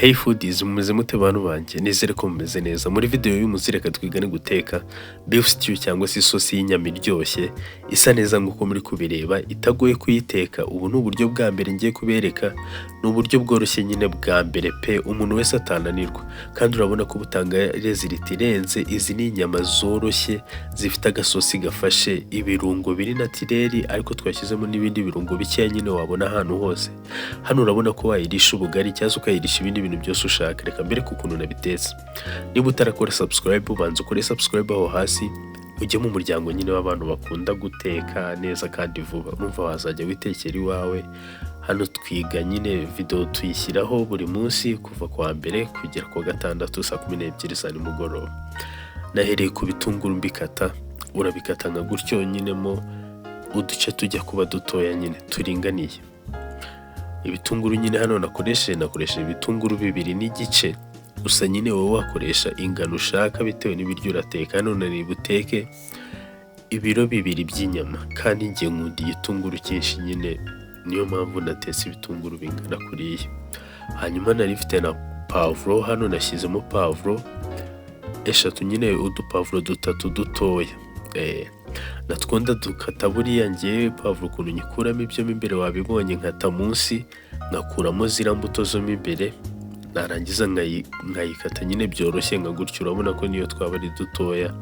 Hey foodies, mumeze mute bantu banjye? Nizere ko mumeze neza. Muri video y'uyu munsi reka twigane guteka beef stew cyangwa se isosi y'inyama iryoshye isa neza nk'uko muri kubireba, itagoye kuyiteka. Ubu ni uburyo bwa mbere ngiye kubereka, ni uburyo bworoshye nyine bwa mbere pe umuntu wese atananirwa, kandi urabona ko butanga result irenze. Izi ni inyama zoroshye zifite agasosi gafashe, ibirungo biri natireri ariko twashyizemo n'ibindi birungo bikeya nyine wabona ahantu hose. Hano urabona ko wayirisha ubugari cyangwa ukayirisha ibindi bintu byose ushaka. Reka mbere ku kuntu nabitetse. Niba utarakora subscribe, ubanza ukore subscribe aho hasi, ujye mu muryango nyine w'abantu bakunda guteka neza kandi vuba. Urumva wazajya witekera iwawe. Hano twiga nyine video tuyishyiraho buri munsi kuva kwa mbere kugera ku gatandatu saa 12 za nimugoroba. Nahereye ku bitunguru mbikata, urabikata nka gutyo nyine mo uduce tujya kuba dutoya nyine turinganiye. Ibitunguru nyine hano nakoresheje ibitunguru 2 n'igice, gusa nyine wowe wakoresha ingano ushaka bitewe n'ibiryo urateka. Hano nari buteke ibiro 2 by'inyama, kandi ngiye nkunda igitunguru cyinshi nyine, niyo mpamvu natetse ibitunguru bingana kuriya. Hanyuma nari mfite na pavuro, hano nashyizemo pavuro 3 nyine, udupavuro 3 dutoya. Natwonda dukata buriya ngiye pavuro ukuntu nyikuramo ibyo mo imbere wabibonye, nkata munsi ngakuramo zira mbuto zo mo imbere, narangiza nkayikata nyine byoroshye nka gutyo. Urabona ko niyo twaba ari dutoya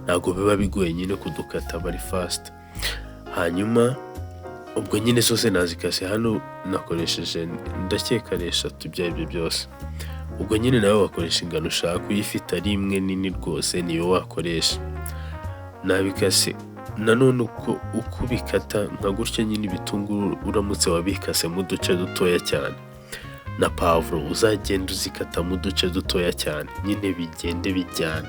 ntabwo biba bigoye nyine kudukata, bari fast. Hanyuma ubwo nyine zose nazikase. Hano nakoresheje ndakeka 3 by'ibyo byose. Ubwo nyine nawe wakoresha ingano ushaka, uyifite ari imwe nini rwose niyo wakoresha. Nabikase nanone uko bikata nka gutya nyine ibitunguru, uramutse wabikase mu duce dutoya cyane, na pavuro uzagenda uzikata mu duce dutoya cyane nyine bigende bijyana.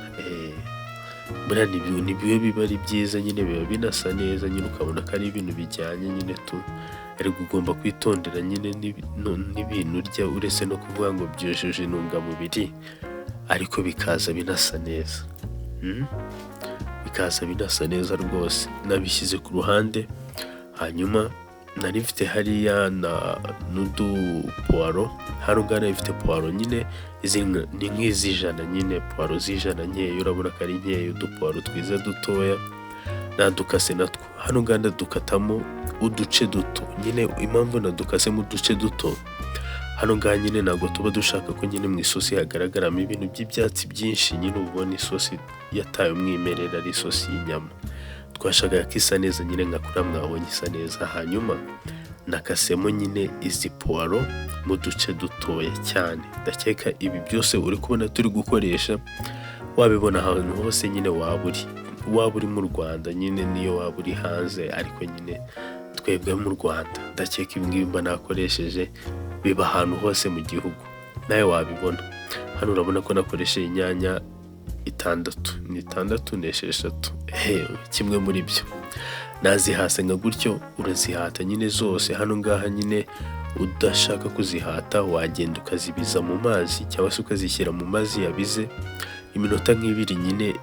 Buriya nibiyo biba ari byiza nyine, biba binasa neza nyine, ukabona ko ari ibintu bijyanye nyine tu. Ariko ugomba kwitondera nyine n'ibintu urya, uretse no kuvuga ngo byujuje intungamubiri, ariko bikaza binasa neza. Bikaza binasa neza rwose. Nabishyize ku ruhande. Hanyuma nari mfite hariya n'udupuwaro. Hano ngana ifite puwaro nyine, izi ni nk'izijana nyine, puwaro z'ijana nkeya. Urabona ko ari nkeya, udupuwaro twiza dutoya nadukase natwo. Hano ngana dukatamo uduce duto nyine. Impamvu nadukasemo uduce duto, hano ngaha nyine ntabwo tuba dushaka ko nyine mu isosi hagaragaramo ibintu by'ibyatsi byinshi nyine, ubona isosi yataye umwimerere ari isosi y'inyama. Twashakaga ko isa neza nyine nka kuriya mwabonye isa neza. Hanyuma nakasemo nyine izi puwaro mu duce dutoya cyane. Ndakeka ibi byose uri kubona turi gukoresha wabibona ahantu hose nyine waba uri mu Rwanda nyine, niyo waba uri hanze, ariko nyine twebwe mu Rwanda ndakeka ibi ngibi mba nakoresheje biba ahantu hose mu gihugu, nawe wabibona. Hano urabona ko nakoresheje inyanya 6 n'esheshatu, kimwe muri byo. Nazihase nka gutyo, urazihata nyine zose. Hano ngaha nyine udashaka kuzihata wagenda ukazibiza mu mazi, cyangwa se ukazishyira mu mazi yabize iminota nk'ibiri nyine,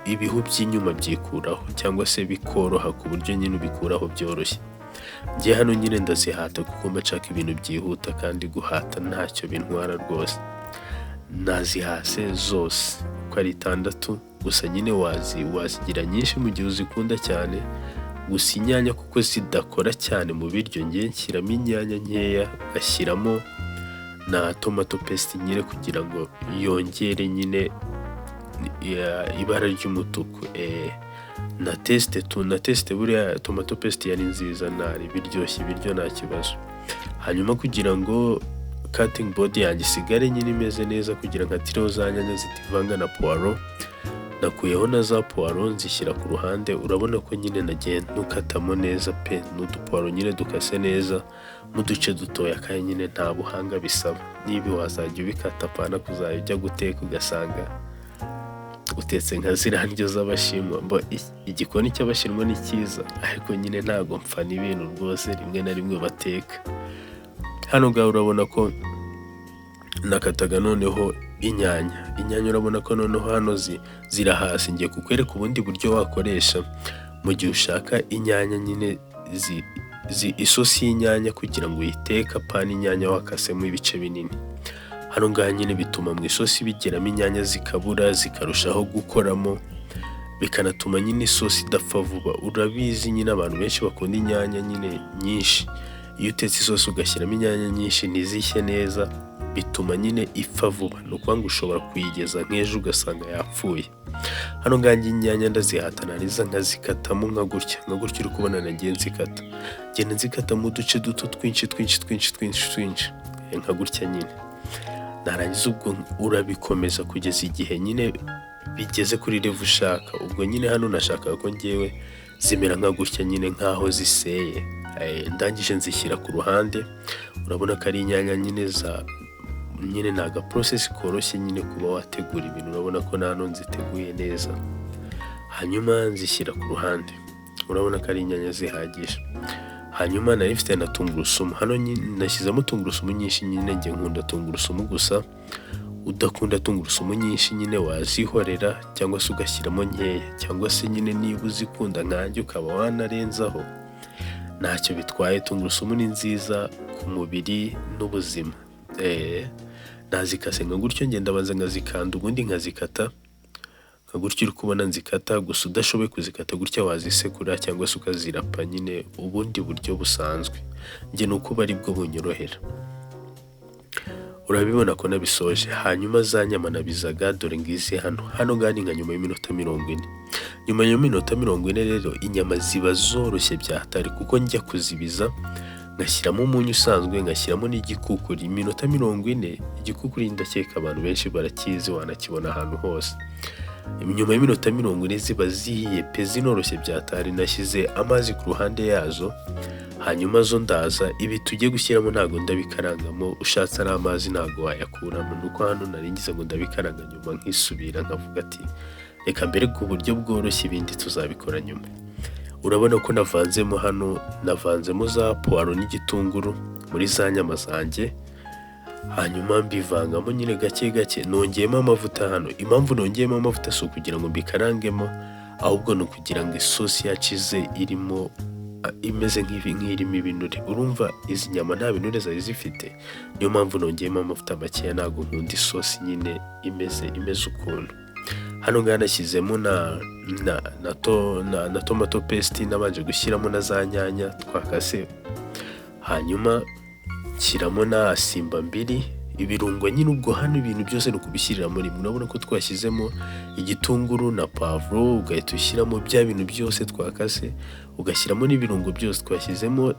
ibihu by'inyuma byikuraho cyangwa se bikoroha, ku buryo nyine ubikuraho byoroshye. Njye hano nyine ndazihata kuko mbashaka ibintu byihuta, kandi guhata ntacyo bintwara rwose. Nazihase zose uko ari 6, gusa nyine wazigira nyinshi mu gihe uzikunda cyane. Gusa inyanya kuko zidakora cyane mu biryo, njye nshyiramo inyanya nkeya, ngashyiramo na tomato paste nyine kugira ngo yongere nyine ibara ry'umutuku. Na teste buriya tomato paste yari nziza, nari biryoshye ibiryo nta kibazo. Hanyuma kugira ngo cutting board yanjye isigare nyine imeze neza, kugira ngo atireho za nyanya zitivanga na puwaro, nakuyeho na za puwaro nzishyira ku ruhande. Urabona ko nyine nagiye ntukatamo neza pe, n'udupuwaro nyine dukase neza mu duce dutoya, kandi nyine nta buhanga bisaba. Nibi wazajya ubikata, apana kuzajya guteka ugasanga utetse nka ziriya ndyo z'Abashinwa. Igikoni cy'Abashinwa ni cyiza, ariko nyine ntabwo mpfa n'ibintu rwose rimwe na rimwe bateka. Hano ngaho urabona ko nakataga noneho inyanya. Urabona ko noneho hano zira hasi. Ngiye kukwereka ubundi buryo wakoresha mu gihe ushaka inyanya nyine, isosi y'inyanya kugira ngo uyiteke, apana inyanya wakasemo ibice binini. hano ngaha nyine bituma mu isosi bigeramo inyanya zikabura zikarushaho gukoramo, bikanatuma nyine isosi idapfa vuba. Urabizi nyine abantu benshi bakunda inyanya nyine nyinshi, iyo utetse isosi ugashyiramo inyanya nyinshi ntizishye neza bituma nyine ipfa vuba, ni ukuvuga ngo ushobora kuyigeza nk'ejo ugasanga yapfuye. Hano ngaha inyanya ndazihatanariza nkazikatamo nka gutya uri kubona nagiye nzikata, ngenda nzikatamo uduce duto twinshi nka gutya nyine. Narangiza ubwo urabikomeza kugeza igihe nyine bigeze kuri level ushaka. Ubwo nyine hano nashakaga ko ngewe zimera nka gutya nyine nkaho ziseye. Ndangije nzishyira ku ruhande. Urabona ko ari inyanya nyine nyine ni agaprocess koroshye nyine kuba wategura ibintu. Urabona ko nano nziteguye neza, hanyuma nzishyira ku ruhande. Urabona ko ari inyanya zihagije. Hanyuma nari mfite na tungurusumu, hano nashyizemo tungurusumu nyinshi nyine. Njye nkunda tungurusumu gusa, udakunda tungurusumu nyinshi nyine wazihorera cyangwa se ugashyiramo nkeya, cyangwa se nyine niba uzikunda nkanjye ukaba wanarenzaho ntacyo bitwaye. Tungurusumu ni nziza ku mubiri n'ubuzima. Nazikase nka gutyo, ngenda banza nkazikanda ubundi nkazikata nka gutyo uri kubona nzikata. Gusa udashoboye kuzikata gutya wazisekura cyangwa se ukazirapa nyine ubundi buryo busanzwe. Njye nuko bari bwo bunyorohera. Urabibona ko nabisoje. Hanyuma za nyama nabizaga dore ngizi hano ngani nka nyuma y'iminota 40. Nyuma y'iminota 40 rero inyama ziba zoroshye byahatari, kuko njya kuzibiza ngashyiramo umunyu usanzwe, ngashyiramo n'igikukuri. Iminota 40, igikukuri ndakeka abantu benshi barakizi, wanakibona ahantu hose. Nyuma y'iminota 40 ziba zihiye pe, zinoroshye byatari. Nashyize amazi ku ruhande yazo, hanyuma zo ndaza ibi tugiye gushyiramo ntago ndabikarangamo. Ushatse ari amazi ntago wayakuramo, nuko hano naringize ngo ndabikaranga nyuma nkisubira nkavuga ati reka mbere ku buryo bworoshye ibindi tuzabikora nyuma. Urabona ko navanzemo za puwaro n'igitunguru muri za nyama zanjye, hanyuma mbivangamo nyine gake gake. Nongeyemo amavuta hano. Impamvu nongeyemo amavuta si ukugira ngo mbikarangemo, ahubwo ni ukugira ngo isosi yacu ize irimo imeze nk'irimo ibinure. Urumva izi nyama nta binure zari zifite, niyo mpamvu nongeyemo amavuta makeya. Ntabwo nkunda isosi nyine imeze ukuntu. Hano ngaha nashyizemo na tomato paste, nabanje gushyiramo na za nyanya twakase. Hanyuma nshyiramo na simba mbiri, ibirungo nyine. Ubwo hano ibintu byose ni ukubishyirira muri rimwe. Urabona ko twashyizemo igitunguru na pavuro, ugahita ushyiramo bya bintu byose twakase, ugashyiramo n'ibirungo byose twashyizemo.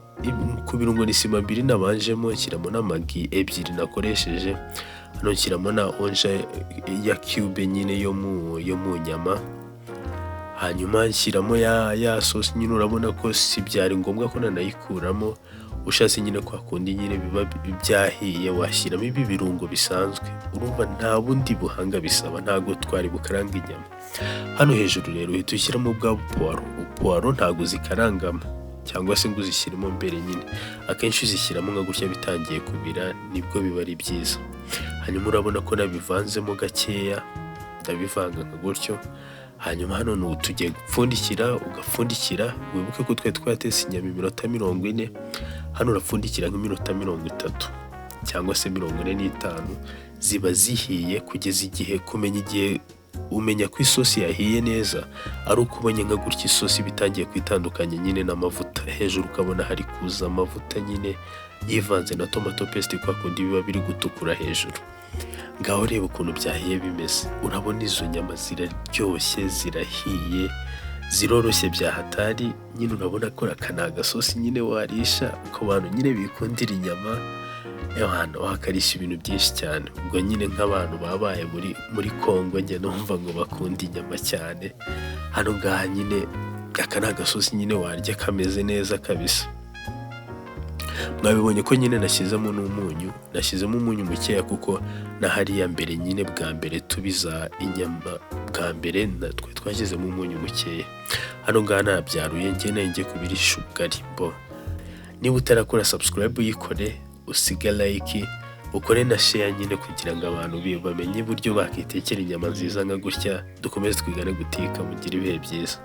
Ku birungo ni simba mbiri nabanjemo, nshyiramo na magi 2 nakoresheje. Hano nshyiramo na onje ya cube nyine yo mu nyama. Hanyuma nshyiramo ya sauce nyine. Urabona ko si byari ngombwa ko nanayikuramo. Ushatse nyine kwa kundi nyine biba byahiye washyiramo ibi birungo bisanzwe. Urumva nta bundi buhanga bisaba, ntago twari bukaranga inyama. Hano hejuru rero uhita ushyiramo bwa puwaro. Ntago zikarangamo cyangwa se ngo uzishyiremo mbere nyine. Akenshi uzishyiramo nka gutya bitangiye kubira, nibwo biba ari byiza. Hanyuma urabona ko nabivanzemo gakeya, ndabivanga nka gutyo. Hanyuma hano ni tugiye gupfundikira, ugapfundikira. Wibuke ko twatetse inyama iminota 40. Hano urapfundikira nk'iminota 30 cyangwa se 45. Ziba zihiye kugeza igihe umenya ko isosi yahiye neza ari uko ubonye nka gutya isosi bitangiye kwitandukanya nyine n'amavuta. Hejuru ukabona hari kuza amavuta nyine yivanze na tomato paste, kwa kundi biba biri gutukura hejuru. Ngaho reba ukuntu byahiye bimeze. Urabona izo nyama ziraryoshye, zirahiye, ziroroshye byahatari. Nyine urabona ko aka gasosi nyine warisha ku bantu nyine bikundira inyama. Hano wakarisha ibintu byinshi cyane. Ubwo nyine nk'abantu babaye muri Kongo, njye numva ngo bakunda inyama cyane. Hano ngaha nyine aka gasosi nyine warya kameze neza kabisa. Mwabibonye ko nyine nashyizemo umunyu mukeya, kuko na hariya mbere nyine bwa mbere tubiza inyama bwa mbere natwe twashyizemo umunyu mukeya. Hano ngaha nabyaruye ngiye kubirisha ubugari. Niba utarakora subscribe uyikore, usige like, ukore na share nyine kugira ngo abantu bamenye uburyo bakitekera inyama nziza nka gutya. Dukomeze twigane guteka, mugire ibihe byiza.